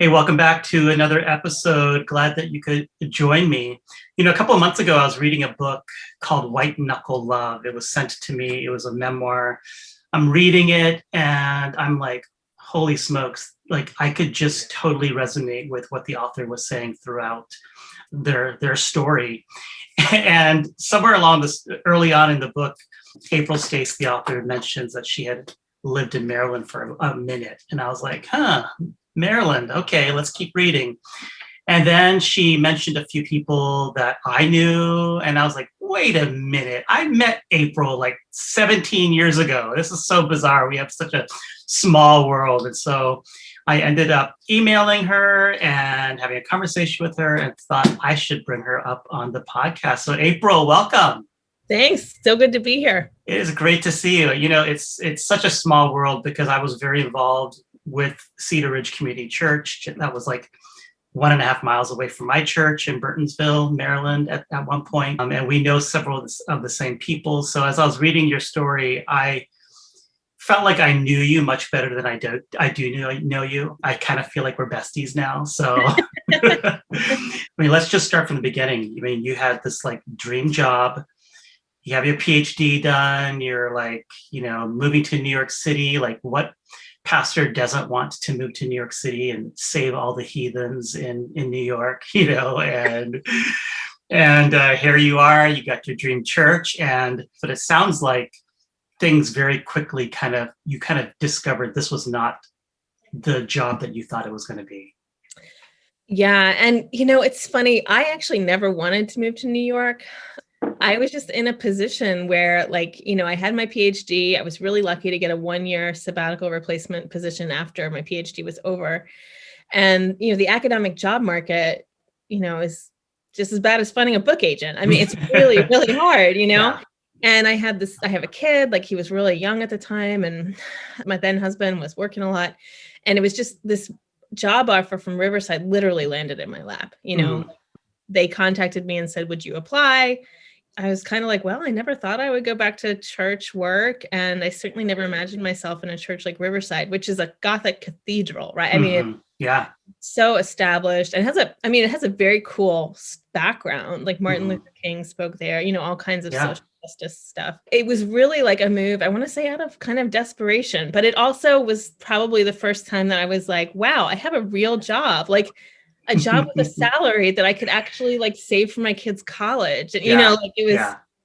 Hey, welcome back to another episode. Glad that you could join me. A couple of months ago, I was reading a book called White Knuckle Love. It was sent to me. It was a memoir. I'm reading it and I'm like, holy smokes. Like I could just totally resonate with what the author was saying throughout their story. And somewhere along this early on in the book, April Stace, the author, mentions that she had lived in Maryland for a minute. And I was like, Maryland. Okay, let's keep reading. And then she mentioned a few people that I knew. And I was like, wait a minute. I met April like 17 years ago. This is so bizarre. We have such a small world. And so I ended up emailing her and having a conversation with her and thought I should bring her up on the podcast. So April, welcome. Thanks. So good to be here. It is great to see you. It's such a small world because I was very involved with Cedar Ridge Community Church. That was like 1.5 miles away from my church in Burtonsville, Maryland at one point. And we know several of the same people. So as I was reading your story, I felt like I knew you much better than I do know you. I kind of feel like we're besties now. So let's just start from the beginning. You had this like dream job. You have your Ph.D. done. You're like, moving to New York City. Like what pastor doesn't want to move to New York City and save all the heathens in New York, and here you are, you got your dream church. But it sounds like things very quickly you discovered this was not the job that you thought it was going to be. Yeah. And, it's funny. I actually never wanted to move to New York. I was just in a position where I had my PhD. I was really lucky to get a 1-year sabbatical replacement position after my PhD was over. And, the academic job market, is just as bad as finding a book agent. It's really, really hard, Yeah. And I have a kid, he was really young at the time. And my then husband was working a lot. And it was just this job offer from Riverside literally landed in my lap. They contacted me and said, would you apply? I was kind of like, well, I never thought I would go back to church work. And I certainly never imagined myself in a church like Riverside, which is a Gothic cathedral, right? It's so established and it has a very cool background. Like Martin Luther King spoke there, all kinds of social justice stuff. It was really like a move, I want to say out of kind of desperation, but it also was probably the first time that I was like, wow, I have a real job. Like a job with a salary that I could actually save for my kids' college. And,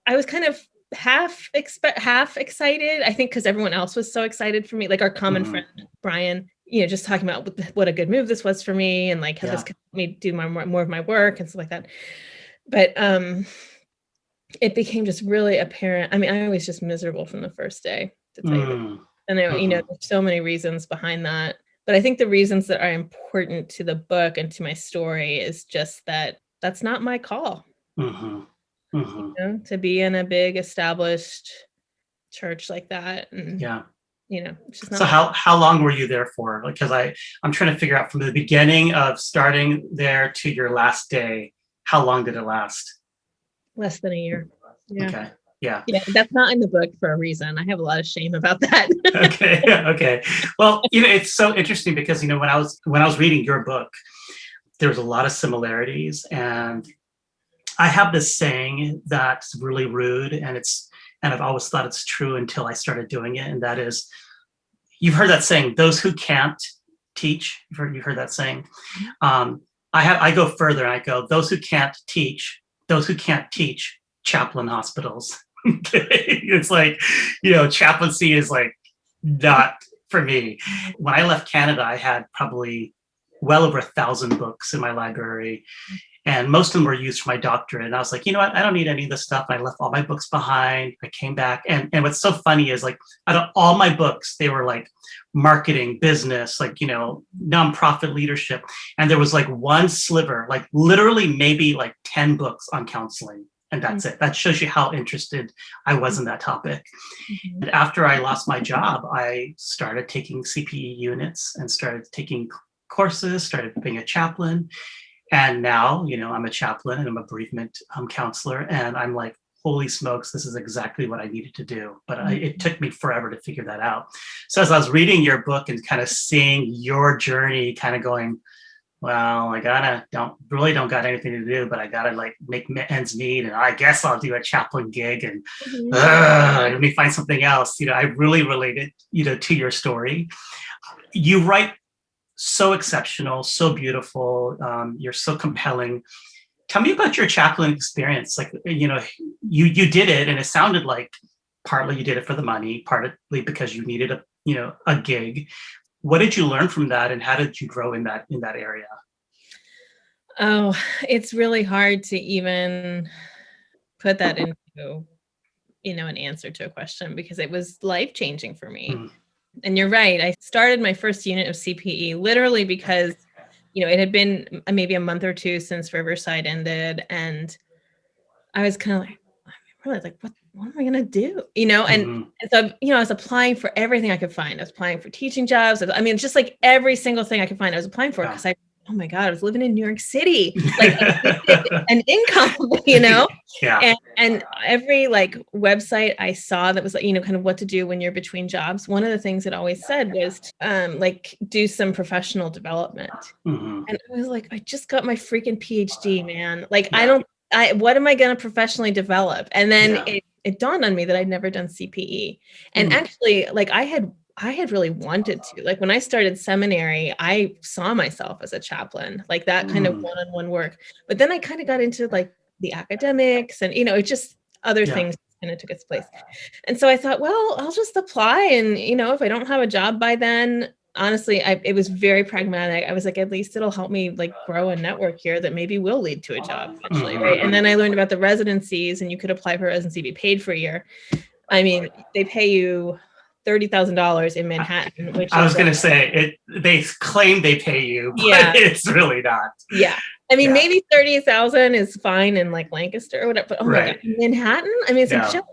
I was kind of half excited, I think, because everyone else was so excited for me. Like our common friend, Brian, just talking about what a good move this was for me. And how this could help me do more of my work and stuff like that. But it became just really apparent. I was just miserable from the first day, to tell you that. And there's so many reasons behind that. But I think the reasons that are important to the book and to my story is just that that's not my call. To be in a big established church like that. And, it's just not. So how long were you there for? Because I'm trying to figure out from the beginning of starting there to your last day, how long did it last? Less than a year. Yeah. Okay. Yeah. That's not in the book for a reason. I have a lot of shame about that. Okay. Well, it's so interesting because when I was reading your book, there was a lot of similarities, and I have this saying that's really rude, and I've always thought it's true until I started doing it, and that is, you've heard that saying, "Those who can't teach." You've heard that saying. I go further, and I go, "Those who can't teach chaplain hospitals." It's like, chaplaincy is like not for me. When I left Canada, I had probably well over 1,000 books in my library, and most of them were used for my doctorate. And I was like, you know what? I don't need any of this stuff. I left all my books behind. I came back, and what's so funny is out of all my books, they were like marketing, business, nonprofit leadership, and there was one sliver, literally maybe 10 books on counseling. And that's it. That shows you how interested I was in that topic. And after I lost my job, I started taking CPE units and started taking courses, started being a chaplain. And now, I'm a chaplain and I'm a bereavement counselor. And I'm like, holy smokes, this is exactly what I needed to do. But it took me forever to figure that out. So as I was reading your book and kind of seeing your journey, kind of going, well, I don't got anything to do, but I gotta like make ends meet, and I guess I'll do a chaplain gig, and let me find something else. I really related, to your story. You write so exceptional, so beautiful. You're so compelling. Tell me about your chaplain experience. Like, you did it, and it sounded like partly you did it for the money, partly because you needed a gig. What did you learn from that, and how did you grow in that area? Oh, it's really hard to even put that into, an answer to a question, because it was life-changing for me. And you're right. I started my first unit of CPE literally because, it had been maybe a month or two since Riverside ended. And I was kind of like, what am I going to do? And so, I was applying for everything I could find. I was applying for teaching jobs. Just like every single thing I could find, I was applying for, because oh my God, I was living in New York City, like an income, Yeah. And every like website I saw that was like, kind of what to do when you're between jobs. One of the things it always said was like do some professional development. And I was like, I just got my freaking PhD, man. Like, what am I going to professionally develop? And then it dawned on me that I'd never done CPE. And actually, like I had really wanted to. Like when I started seminary, I saw myself as a chaplain, like that kind of one-on-one work. But then I kind of got into like the academics and, it just other things kind of took its place. And so I thought, well, I'll just apply. And, if I don't have a job by then, honestly, it was very pragmatic. I was like, at least it'll help me like grow a network here that maybe will lead to a job eventually, right? And then I learned about the residencies, and you could apply for residency, be paid for a year. They pay you $30,000 in Manhattan, which I was going to say they claim they pay you, but it's really not. Yeah. Maybe 30,000 is fine in like Lancaster or whatever, but oh my God, Manhattan? It's a joke.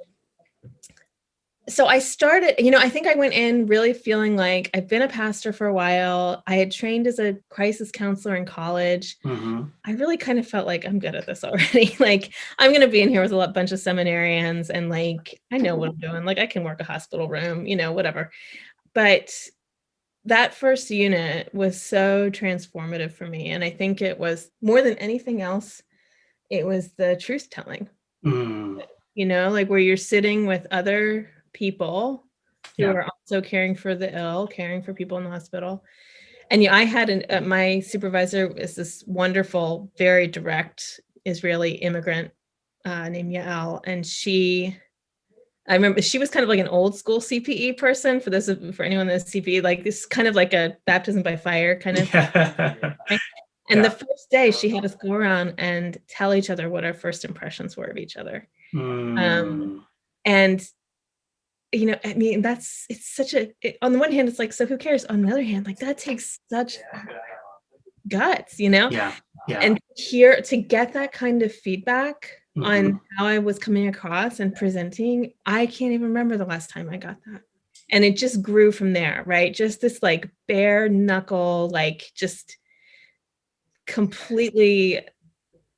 So I started, I think I went in really feeling like I've been a pastor for a while. I had trained as a crisis counselor in college. I really kind of felt like I'm good at this already. Like I'm going to be in here with a bunch of seminarians, and like, I know what I'm doing. Like I can work a hospital room, whatever. But that first unit was so transformative for me. And I think it was more than anything else, it was the truth telling, like where you're sitting with other people who are also caring for the ill, caring for people in the hospital. And I had my supervisor is this wonderful, very direct Israeli immigrant named Yael. And I remember she was kind of like an old school CPE person. For anyone that's CPE, like this kind of like a baptism by fire kind of. Right? And the first day she had us go around and tell each other what our first impressions were of each other. And it's such on the one hand, it's like, so who cares? On the other hand, like that takes such guts, and here to get that kind of feedback on how I was coming across and presenting, I can't even remember the last time I got that. And it just grew from there, right? Just this like bare knuckle, like just completely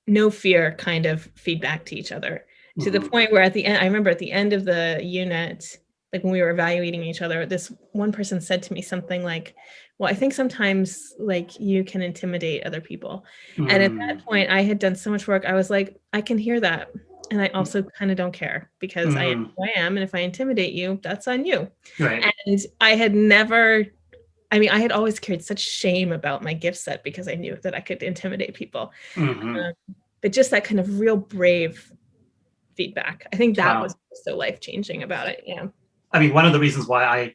no fear kind of feedback to each other, to the point where at the end, I remember at the end of the unit, like when we were evaluating each other, this one person said to me something like, well, I think sometimes like you can intimidate other people. And at that point I had done so much work. I was like, I can hear that. And I also kind of don't care, because I am who I am. And if I intimidate you, that's on you. Right. And I had always carried such shame about my gift set, because I knew that I could intimidate people. But just that kind of real brave feedback, I think that was so life-changing about it. Yeah. One of the reasons why I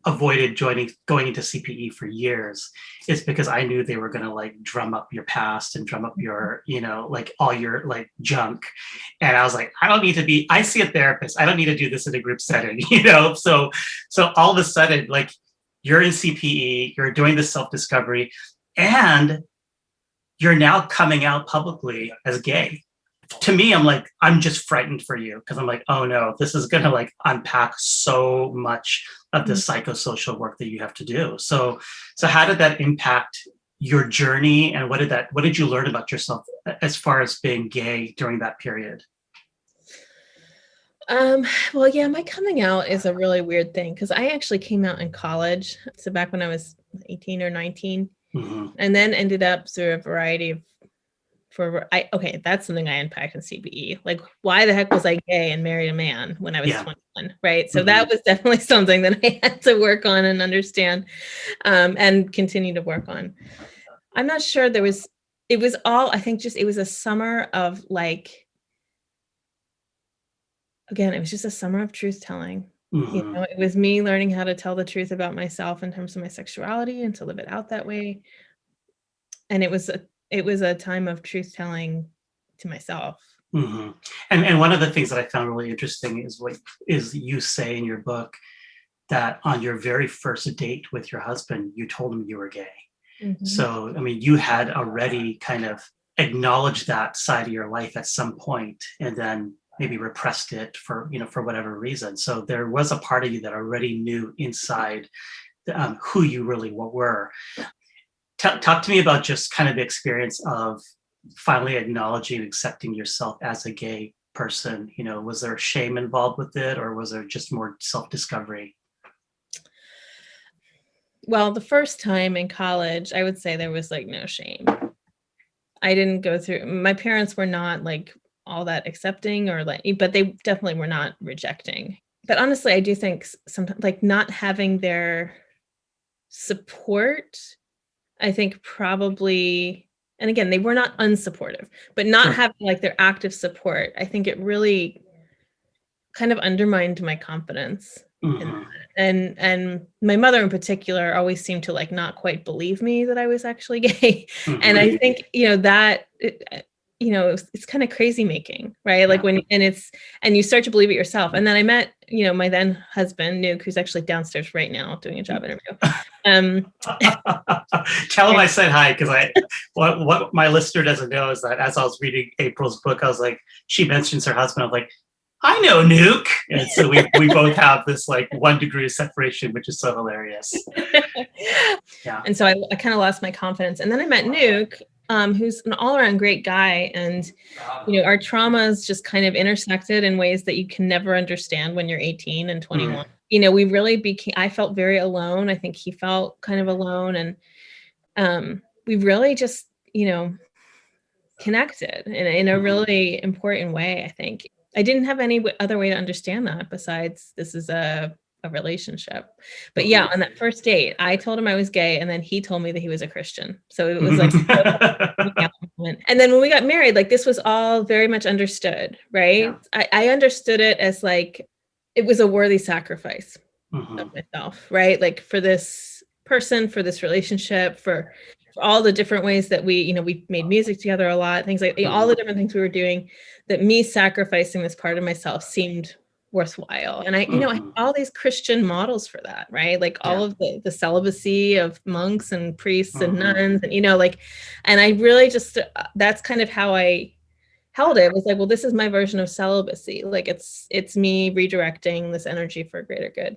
avoided going into CPE for years is because I knew they were going to like drum up your past and drum up your, like all your like junk. And I was like, I see a therapist. I don't need to do this in a group setting, So all of a sudden, like you're in CPE, you're doing this self-discovery, and you're now coming out publicly as gay. To me, I'm just frightened for you, because I'm like, oh no, this is going to like unpack so much of the psychosocial work that you have to do. So how did that impact your journey, and what did you learn about yourself as far as being gay during that period? Well, yeah, my coming out is a really weird thing because I actually came out in college. So back when I was 18 or 19, and then ended up through a variety of okay, that's something I unpacked in CBE. Like, why the heck was I gay and married a man when I was 21, right? So that was definitely something that I had to work on and understand, and continue to work on. I'm not sure it was all, I think it was a summer of like, again, it was just a summer of truth telling. You know, it was me learning how to tell the truth about myself in terms of my sexuality and to live it out that way. And it was a time of truth telling to myself. And one of the things that I found really interesting is you say in your book that on your very first date with your husband, you told him you were gay. So, I mean, you had already kind of acknowledged that side of your life at some point, and then maybe repressed it for whatever reason. So there was a part of you that already knew inside who you really were. Talk to me about just kind of the experience of finally acknowledging and accepting yourself as a gay person. Was there shame involved with it, or was there just more self-discovery? Well, the first time in college, I would say there was like no shame. I didn't go through, my parents were not like all that accepting but they definitely were not rejecting. But honestly, I do think sometimes like not having their support, I think probably, and again, they were not unsupportive, but not having like their active support, I think it really kind of undermined my confidence. And my mother in particular always seemed to like not quite believe me that I was actually gay. And I think, that, it's kind of crazy making, right? Like and you start to believe it yourself. And then I met, my then husband, Nuke, who's actually downstairs right now doing a job interview. Tell him I said hi, because what my listener doesn't know is that as I was reading April's book, I was like, she mentions her husband. I'm like, I know Nuke. And so we both have this like 1 degree of separation, which is so hilarious. Yeah. And so I kind of lost my confidence. And then I met Nuke, who's an all-around great guy. And, our traumas just kind of intersected in ways that you can never understand when you're 18 and 21. We really I felt very alone. I think he felt kind of alone. And we really just, connected in a really important way, I think. I didn't have any other way to understand that besides this is a relationship. But yeah, on that first date, I told him I was gay, and then he told me that he was a Christian. So it was like, and then when we got married, like this was all very much understood, right? Yeah. I understood it as like, it was a worthy sacrifice of myself, right? Like for this person, for this relationship, for all the different ways that we made music together a lot, things like all the different things we were doing, that me sacrificing this part of myself seemed worthwhile. And I have all these Christian models for that, right? Like all of the celibacy of monks and priests and nuns, and and I really just, that's kind of how I held it. It was like, well, this is my version of celibacy. Like it's me redirecting this energy for greater good.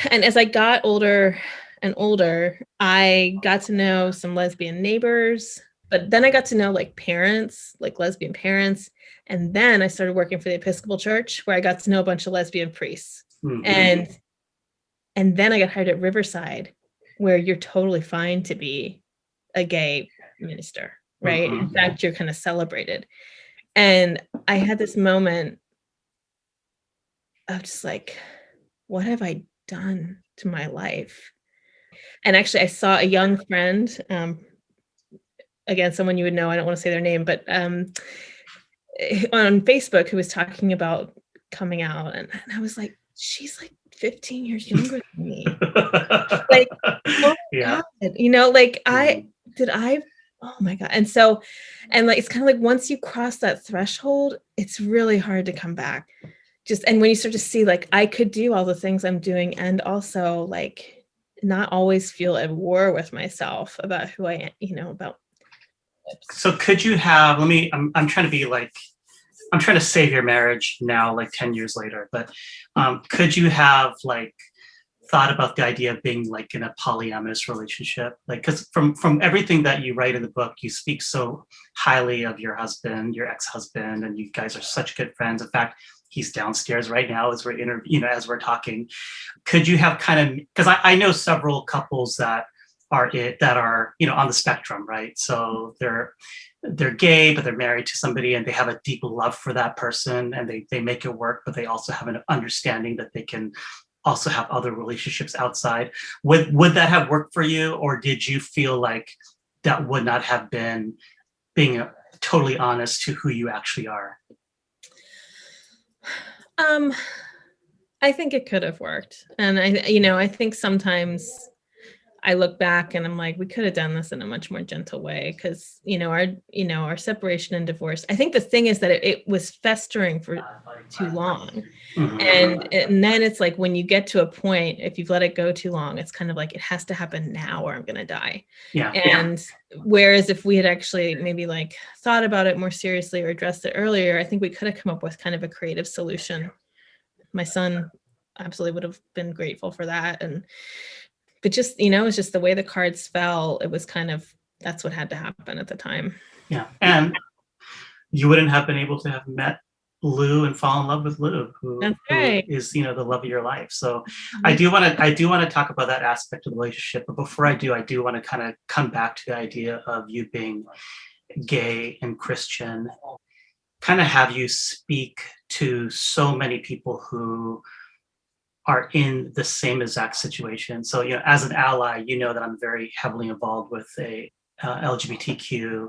And as I got older and older, I got to know some lesbian neighbors, but then I got to know like parents, like lesbian parents. And then I started working for the Episcopal Church, where I got to know a bunch of lesbian priests. And then I got hired at Riverside, where you're totally fine to be a gay minister, right? In fact, you're kind of celebrated. And I had this moment of just like, what have I done to my life? And actually, I saw a young friend, again, someone you would know, I don't want to say their name, but on Facebook, who was talking about coming out. And I was like, she's like 15 years younger than me. Like, oh my God, like oh my God. And so, and like, it's kind of like, once you cross that threshold, it's really hard to come back. And when you start to see, like, I could do all the things I'm doing, and also like, not always feel at war with myself about who I am, about. So could you have, I'm trying to be like, I'm trying to save your marriage now, like 10 years later, but could you have like thought about the idea of being like in a polyamorous relationship? Like, because from everything that you write in the book, you speak so highly of your husband, your ex-husband, and you guys are such good friends. In fact, he's downstairs right now as as we're talking. Could you have kind of, because I know several couples that are on the spectrum, right? So they're gay, but they're married to somebody and they have a deep love for that person and they make it work, but they also have an understanding that they can also have other relationships outside. Would that have worked for you, or did you feel like that would not have been being totally honest to who you actually are? I think it could have worked. And I think sometimes I look back and I'm like, we could have done this in a much more gentle way, because our separation and divorce. I think the thing is that it was festering for too long, and then it's like when you get to a point, if you've let it go too long, it's kind of like it has to happen now or I'm gonna die. Yeah. And whereas if we had actually maybe like thought about it more seriously or addressed it earlier, I think we could have come up with kind of a creative solution. My son absolutely would have been grateful for that, but just, it's just the way the cards fell. It was kind of, that's what had to happen at the time. Yeah. And you wouldn't have been able to have met Lou and fall in love with Lou, who is, the love of your life. So I do want to talk about that aspect of the relationship. But before I do want to kind of come back to the idea of you being gay and Christian, kind of have you speak to so many people who are in the same exact situation. So, as an ally, that I'm very heavily involved with a LGBTQIA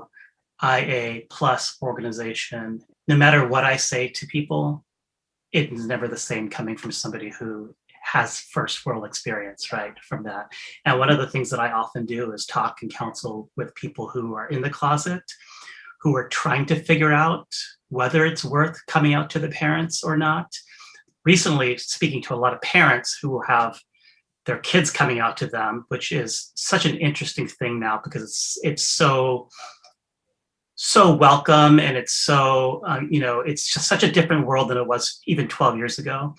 plus organization. No matter what I say to people, it's never the same coming from somebody who has first world experience, right, from that. And one of the things that I often do is talk and counsel with people who are in the closet, who are trying to figure out whether it's worth coming out to the parents or not. Recently, speaking to a lot of parents who have their kids coming out to them, which is such an interesting thing now because it's so welcome, and it's so it's just such a different world than it was even 12 years ago.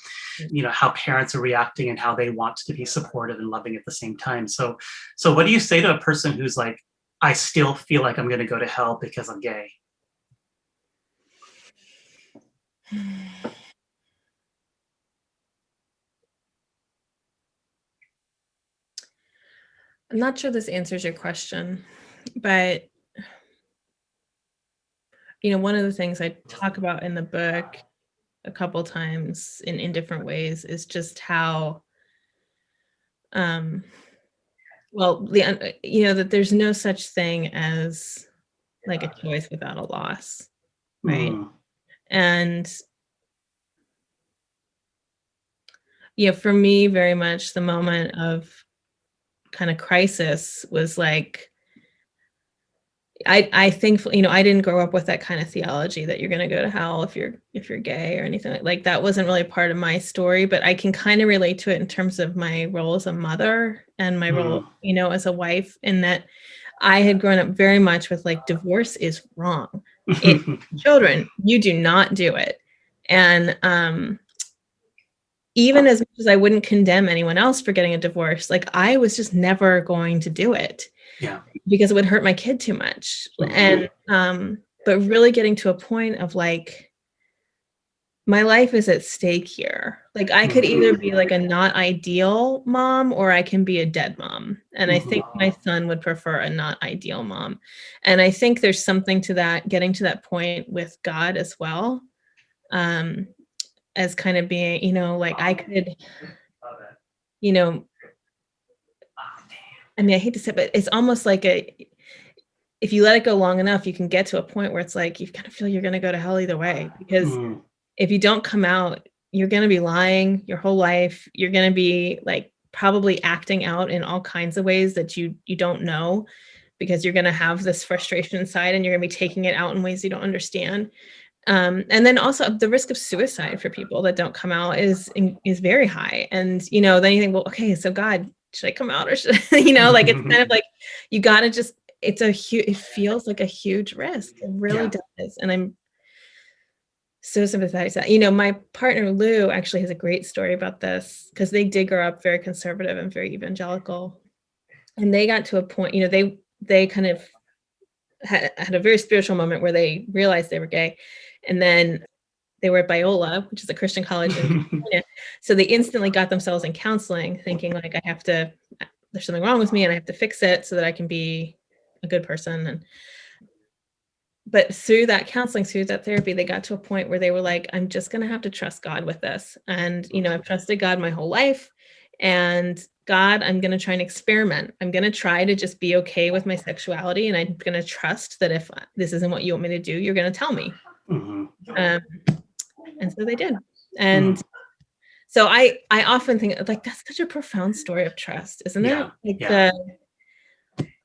How parents are reacting and how they want to be supportive and loving at the same time. So what do you say to a person who's like, I still feel like I'm going to go to hell because I'm gay? I'm not sure this answers your question, but one of the things I talk about in the book a couple times in different ways is just how, that there's no such thing as like a choice without a loss, right? And for me, very much the moment of kind of crisis was like, I think, I didn't grow up with that kind of theology that you're going to go to hell if you're gay or anything like that. Wasn't really part of my story, but I can kind of relate to it in terms of my role as a mother and my role, as a wife, in that I had grown up very much with like, divorce is wrong. Children, you do not do it. And even as much as I wouldn't condemn anyone else for getting a divorce, like I was just never going to do it. Yeah. Because it would hurt my kid too much. And but really getting to a point of like, my life is at stake here. Like I could either be like a not ideal mom or I can be a dead mom. And I think my son would prefer a not ideal mom. And I think there's something to that, getting to that point with God as well. As kind of being, like I could, I hate to say it, but it's almost like if you let it go long enough, you can get to a point where it's like, you kind of feel you're going to go to hell either way, because if you don't come out, you're going to be lying your whole life. You're going to be like probably acting out in all kinds of ways that you don't know, because you're going to have this frustration inside and you're going to be taking it out in ways you don't understand. And then also the risk of suicide for people that don't come out is very high. And, then you think, well, okay, so God, should I come out or should like, it's kind of like, you got to just, it feels like a huge risk. It really does. And So sympathetic to that. You know, my partner Lou actually has a great story about this, because they did grow up very conservative and very evangelical. And they got to a point, you know, they kind of had a very spiritual moment where they realized they were gay. And then they were at Biola, which is a Christian college in California. So they instantly got themselves in counseling, thinking like, there's something wrong with me and I have to fix it so that I can be a good person. But through that counseling, through that therapy, they got to a point where they were like, I'm just going to have to trust God with this. And, you know, I've trusted God my whole life. And God, I'm going to try and experiment. I'm going to try to just be okay with my sexuality. And I'm going to trust that if this isn't what you want me to do, you're going to tell me. And so they did. And so I often think like, that's such a profound story of trust, isn't it? Like I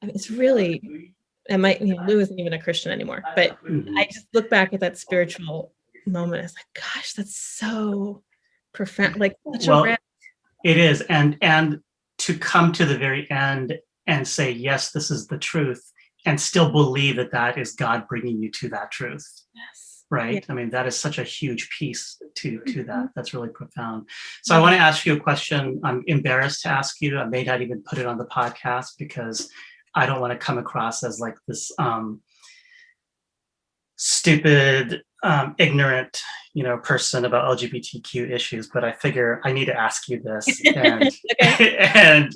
mean, it's really, Lou isn't even a Christian anymore, but I just look back at that spiritual moment. It's like, gosh, that's so profound. Like such a it is. And to come to the very end and say, yes, this is the truth, and still believe that that is God bringing you to that truth. Yes. Right. Yeah. I mean, that is such a huge piece to that. That's really profound. So I want to ask you a question. I'm embarrassed to ask you. I may not even put it on the podcast because I don't want to come across as like this stupid, ignorant, you know, person about LGBTQ issues. But I figure I need to ask you this, and and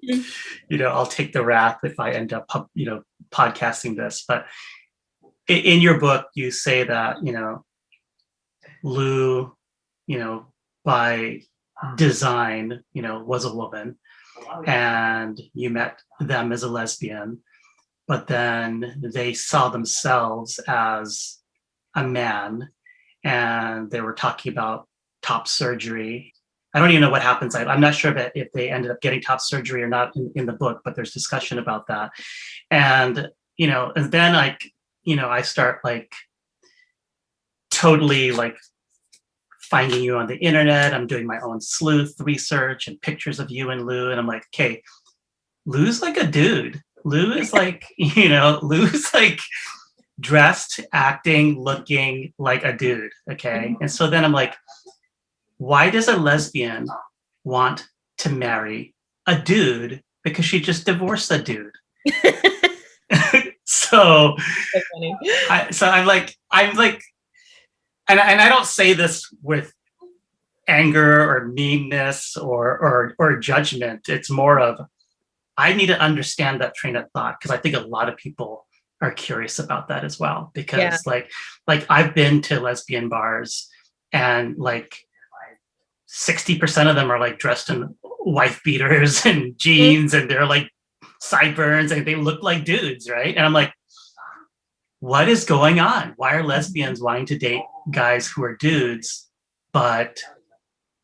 you know, I'll take the wrath if I end up, you know, podcasting this. But in your book, you say that, you know, Lou, you know, by design, you know, was a woman, and you met them as a lesbian, but then they saw themselves as a man, and they were talking about top surgery. I don't even know what happens. I'm not sure if they ended up getting top surgery or not in the book, but there's discussion about that. And, you know, and then like, you know, I start like totally like finding you on the internet. I'm doing my own sleuth research and pictures of you and Lou. And I'm like, okay, Lou's like a dude. Lou is like, you know, Lou's like dressed, acting, looking like a dude. Okay. And so then I'm like, why does a lesbian want to marry a dude? Because she just divorced a dude. So I'm like, and I don't say this with anger or meanness or judgment. It's more of, I need to understand that train of thought, because I think a lot of people are curious about that as well. Because like I've been to lesbian bars, and like 60% of them are like dressed in wife beaters and jeans, and they're like sideburns, and they look like dudes, right? And I'm like, what is going on? Why are lesbians wanting to date guys who are dudes, but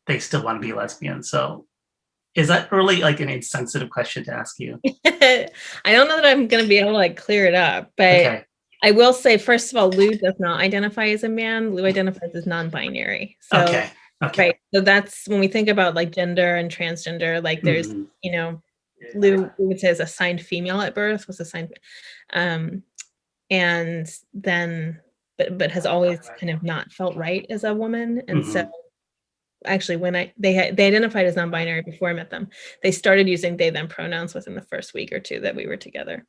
they still want to be lesbians? So is that really like an insensitive question to ask you? I don't know that I'm going to be able to like clear it up, but I will say, first of all, Lou does not identify as a man. Lou identifies as non-binary. So, right. So that's when we think about like gender and transgender, like there's, you know, Lou would say is assigned female at birth, was assigned, and then, but has always kind of not felt right as a woman. And so actually when they identified as non-binary before I met them, they started using they them pronouns within the first week or two that we were together.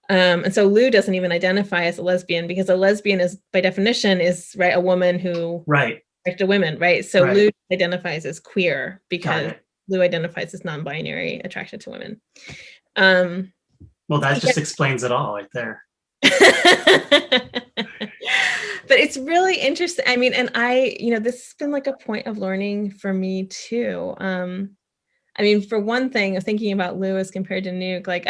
And so Lou doesn't even identify as a lesbian, because a lesbian is by definition is a woman who attracted to women, right? So Lou identifies as queer because Lou identifies as non-binary, attracted to women. Well, that just explains it all right there. But it's really interesting. I mean, and this has been like a point of learning for me too. I mean, for one thing, thinking about Lou as compared to Nuke, like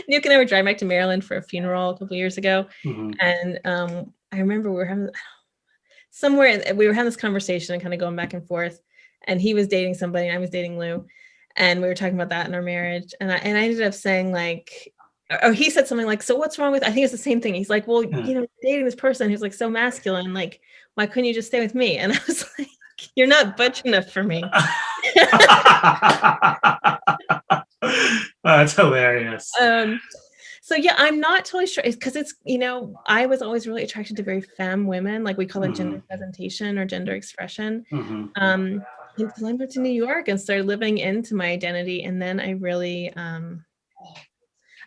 Nuke and I were driving back to Maryland for a funeral a couple of years ago. And I remember we were having this conversation and kind of going back and forth, and he was dating somebody and I was dating Lou, and we were talking about that in our marriage. And I ended up saying like, or he said something like, so what's wrong with, I think it's the same thing. He's like, well, you know, dating this person who's like so masculine, like, why couldn't you just stay with me? And I was like, you're not butch enough for me. That's hilarious. So yeah, I'm not totally sure. It's because it's, I was always really attracted to very femme women, like we call it gender presentation or gender expression. Until I moved to New York and started living into my identity. And then I really, I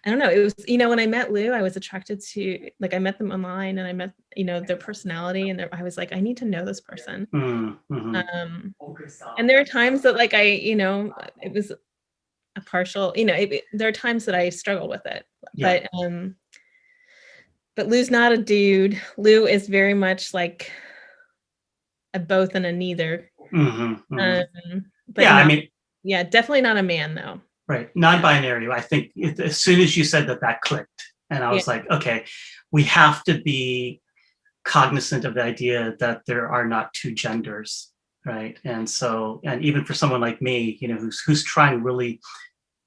don't know, it was, when I met Lou, I was attracted to, like, I met them online and I met, their personality, and I was like, I need to know this person. And there are times that, like, it was a partial, there are times that I struggle with it, but Lou's not a dude. Lou is very much like a both and a neither. But definitely not a man though. Right. Non-binary. I think as soon as you said that clicked, and I was like, okay, we have to be cognizant of the idea that there are not two genders. Right. And so, and even for someone like me, who's trying really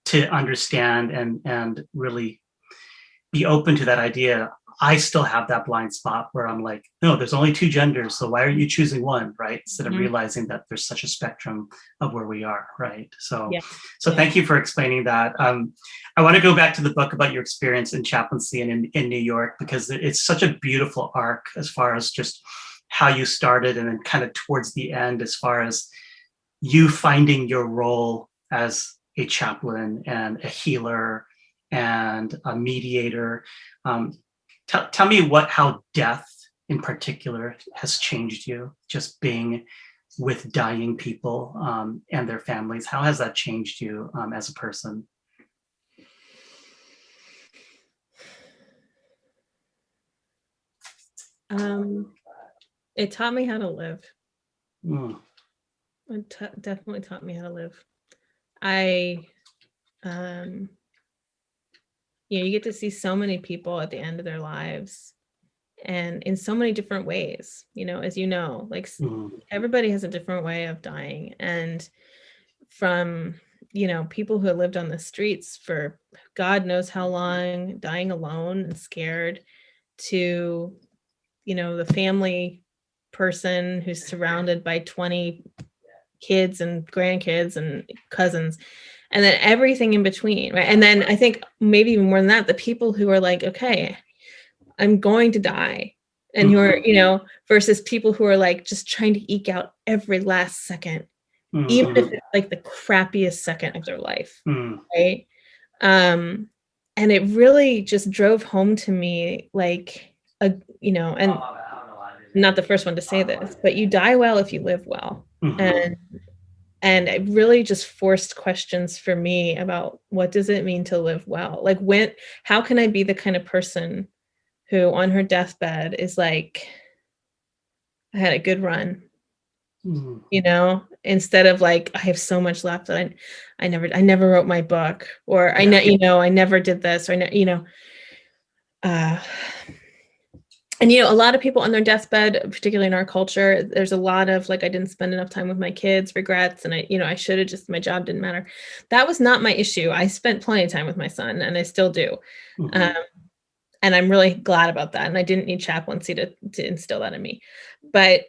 to understand and really be open to that idea, I still have that blind spot where I'm like, no, there's only two genders. So why are you choosing one, right? Instead of realizing that there's such a spectrum of where we are, right? So, thank you for explaining that. I want to go back to the book about your experience in chaplaincy and in New York, because it's such a beautiful arc as far as just how you started, and then kind of towards the end, as far as you finding your role as a chaplain and a healer and a mediator. Tell me how death in particular has changed you, just being with dying people and their families. How has that changed you as a person? It taught me how to live. It definitely taught me how to live. You get to see so many people at the end of their lives, and in so many different ways, as like everybody has a different way of dying. And from, people who have lived on the streets for God knows how long, dying alone and scared, to, the family person who's surrounded by 20 kids and grandkids and cousins, and then everything in between, right? And then I think maybe even more than that, the people who are like, okay, I'm going to die, and who are, versus people who are like just trying to eke out every last second, even if it's like the crappiest second of their life, right? And it really just drove home to me, like, and not the first one to say this, but you die well if you live well. And it really just forced questions for me about, what does it mean to live well? Like, how can I be the kind of person who on her deathbed is like, I had a good run, instead of like, I have so much left that I never wrote my book, or I never did this, or and a lot of people on their deathbed, particularly in our culture, there's a lot of like, I didn't spend enough time with my kids, regrets, and I should have, just, my job didn't matter. That was not my issue. I spent plenty of time with my son, and I still do. And I'm really glad about that. And I didn't need chaplaincy to instill that in me. But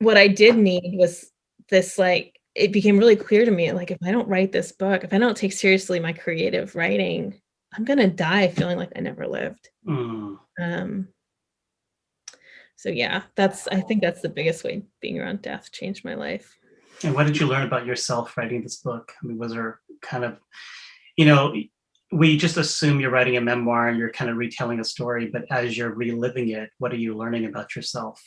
what I did need was this, like, it became really clear to me, like, if I don't write this book, if I don't take seriously my creative writing, I'm going to die feeling like I never lived. So yeah, I think that's the biggest way being around death changed my life. And what did you learn about yourself writing this book? I mean, was there kind of, we just assume you're writing a memoir and you're kind of retelling a story, but as you're reliving it, what are you learning about yourself?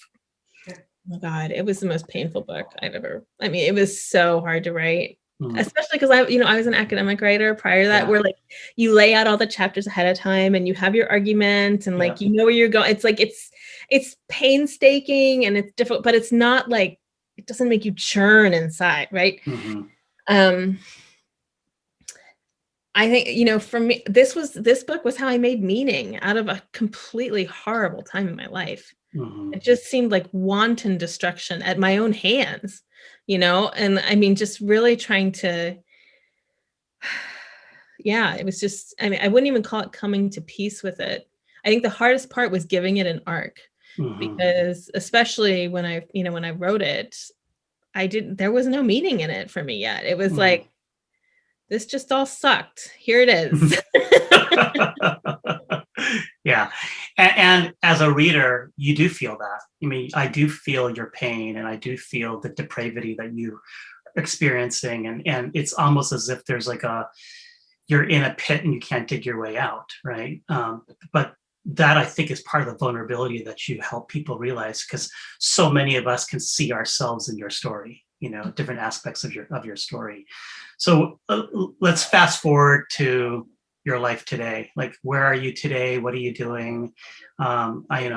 Oh my God, it was the most painful book it was so hard to write. Especially because I was an academic writer prior to that, where like you lay out all the chapters ahead of time and you have your argument and like, where you're going. It's like, it's painstaking and it's difficult, but it's not like, it doesn't make you churn inside. Right. I think, for me, this book was how I made meaning out of a completely horrible time in my life. It just seemed like wanton destruction at my own hands, and just really trying to, it was just, I wouldn't even call it coming to peace with it. I think the hardest part was giving it an arc, because especially when I wrote it, there was no meaning in it for me yet. It was like, this just all sucked. Here it is. Yeah. And as a reader, you do feel that. I mean, I do feel your pain, and I do feel the depravity that you are experiencing. And it's almost as if there's like you're in a pit and you can't dig your way out, right? But that, I think, is part of the vulnerability that you help people realize, because so many of us can see ourselves in your story, different aspects of your story. So let's fast forward to your life today. Like, where are you today? What are you doing? I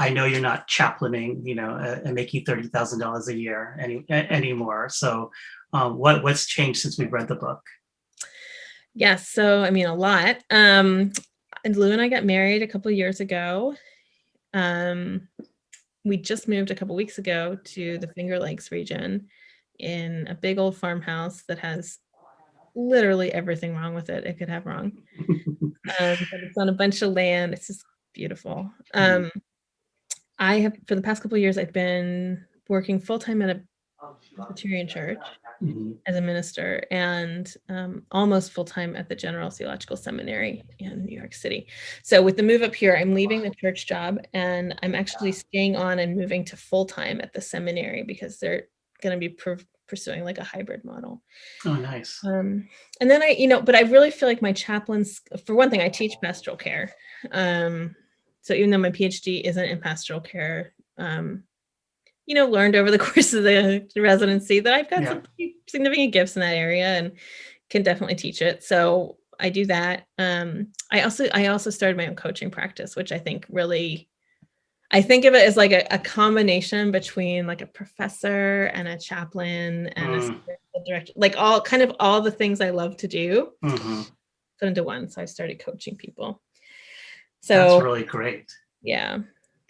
know you're not chaplaining, and making $30,000 a year anymore. So what's changed since we've read the book? Yes. So, I mean, a lot. And Lou and I got married a couple of years ago. We just moved a couple weeks ago to the Finger Lakes region in a big old farmhouse that has literally everything wrong with it could have wrong. But it's on a bunch of land. It's just beautiful. I have, for the past couple of years, I've been working full-time at a Presbyterian church as a minister, and almost full-time at the General Theological Seminary in New York City. So with the move up here, I'm leaving the church job, and I'm actually staying on and moving to full-time at the seminary, because they're going to be pursuing like a hybrid model. Oh, nice. And then but I really feel like my chaplains, for one thing, I teach pastoral care. So even though my Ph.D. isn't in pastoral care, learned over the course of the residency that I've got some significant gifts in that area and can definitely teach it. So I do that. I also started my own coaching practice, which I think really, I think of it as like a combination between like a professor and a chaplain and a spiritual director, like all the things I love to do put into one. So I started coaching people. So that's really great. Yeah,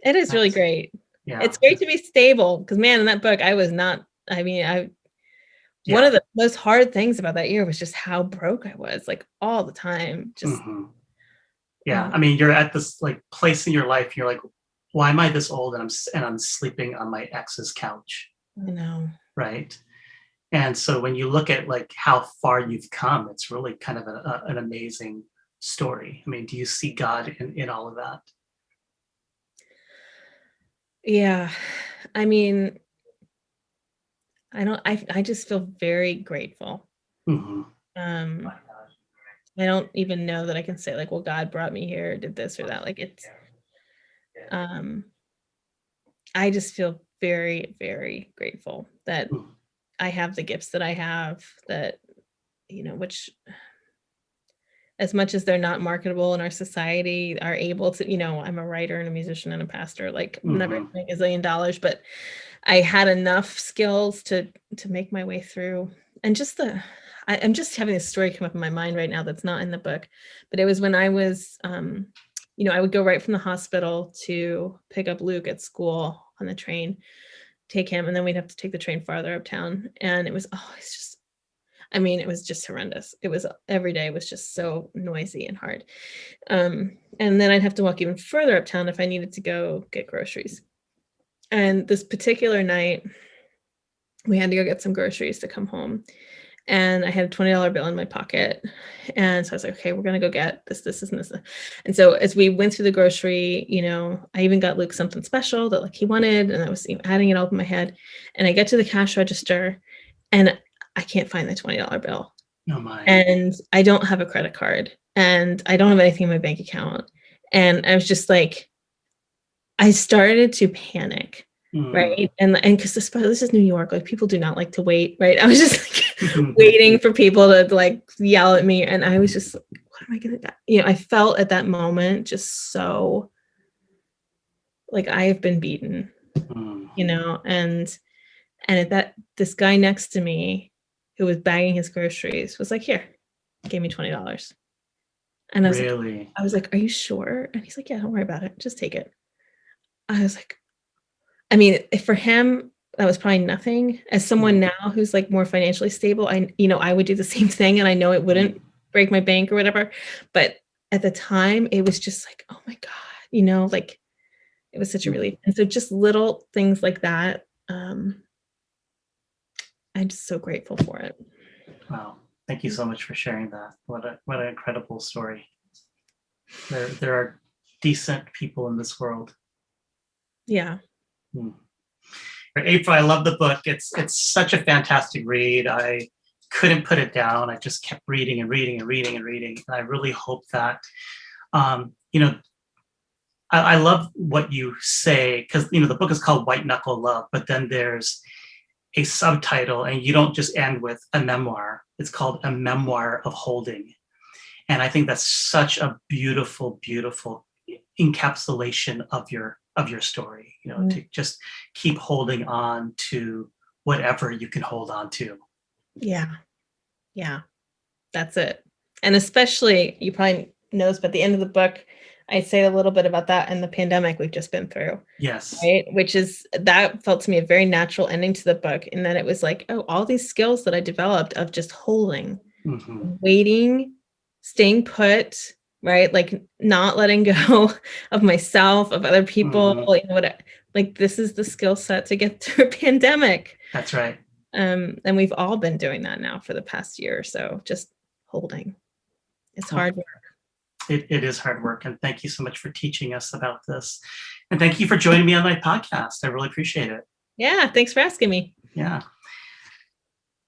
it is really great. Yeah. It's great to be stable, because man, in that book, I was not, one of the most hard things about that year was just how broke I was, like all the time. Just I mean, you're at this like place in your life, you're like, why am I this old and I'm sleeping on my ex's couch? I know. Right. And so when you look at like how far you've come, it's really kind of an amazing story. I mean, do you see God in all of that? Yeah. I mean, I just feel very grateful. I don't even know that I can say like, well, God brought me here, did this or that. Like it's, I just feel very, very grateful that I have the gifts that I have, that, which, as much as they're not marketable in our society, are able to, I'm a writer and a musician and a pastor, like never make $1 zillion, but I had enough skills to make my way through. And just I'm just having this story come up in my mind right now that's not in the book, but it was when I was, I would go right from the hospital to pick up Luke at school on the train, take him, and then we'd have to take the train farther uptown. And it was always just, it was just horrendous. It was, every day was just so noisy and hard. And then I'd have to walk even further uptown if I needed to go get groceries. And this particular night, we had to go get some groceries to come home. And I had a $20 bill in my pocket. And so I was like, okay, we're going to go get this, and this. And so as we went through the grocery, I even got Luke something special that like he wanted. And I was adding it all up in my head. And I get to the cash register and I can't find the $20 bill. Oh my. And I don't have a credit card and I don't have anything in my bank account. And I was just like, I started to panic. Right. And because this is New York, like people do not like to wait. Right. I was just like waiting for people to like yell at me. And I was just like, what am I going to do? I felt at that moment just so like I have been beaten, and at that, this guy next to me who was bagging his groceries was like, here, gave me $20. And I was like, are you sure? And he's like, yeah, don't worry about it. Just take it. I was like, for him, that was probably nothing. As someone now who's like more financially stable, I would do the same thing, and I know it wouldn't break my bank or whatever. But at the time, it was just like, oh my God, like it was such a relief. And so just little things like that, I'm just so grateful for it. Wow. Thank you so much for sharing that. What an incredible story. There are decent people in this world. Yeah. April, I love the book. It's such a fantastic read. I couldn't put it down. I just kept reading and reading and reading and reading. And I really hope that, I love what you say, because, the book is called White Knuckle Love, but then there's a subtitle, and you don't just end with a memoir. It's called A Memoir of Holding. And I think that's such a beautiful, beautiful encapsulation of your story, to just keep holding on to whatever you can hold on to. Yeah. That's it. And especially, you probably knows, but at the end of the book, I say a little bit about that and the pandemic we've just been through. Yes. Right. That felt to me a very natural ending to the book. And then it was like, oh, all these skills that I developed of just holding, waiting, staying put, right? Like not letting go of myself, of other people, like this is the skill set to get through a pandemic. That's right. And we've all been doing that now for the past year or so, just holding. It's hard work. It is hard work. And thank you so much for teaching us about this. And thank you for joining me on my podcast. I really appreciate it. Yeah. Thanks for asking me. Yeah.